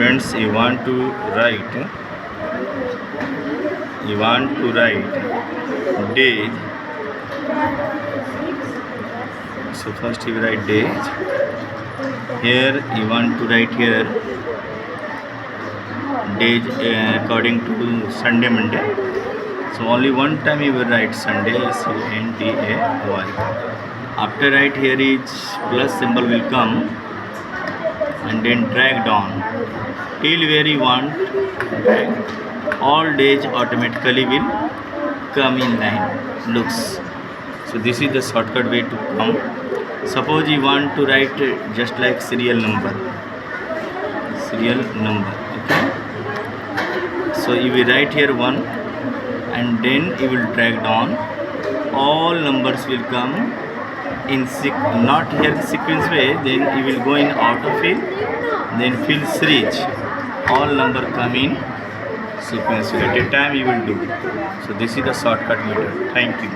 Friends, you want to write days. So first you write days. Here you want to write here days according to Sunday, Monday. So only one time you will write Sunday, Sunday. After write here is plus symbol will come and then drag down till where you want. Drag. All days automatically will come in line. Looks. So this is the shortcut way to come. Suppose you want to write just like serial number. Okay. So you will write here 1 and then you will drag down. All numbers will come in not here sequence way. Then you will go in autofill. Then fill series. All number come in sequence way. At a time you will do. So this is the shortcut method. Thank you.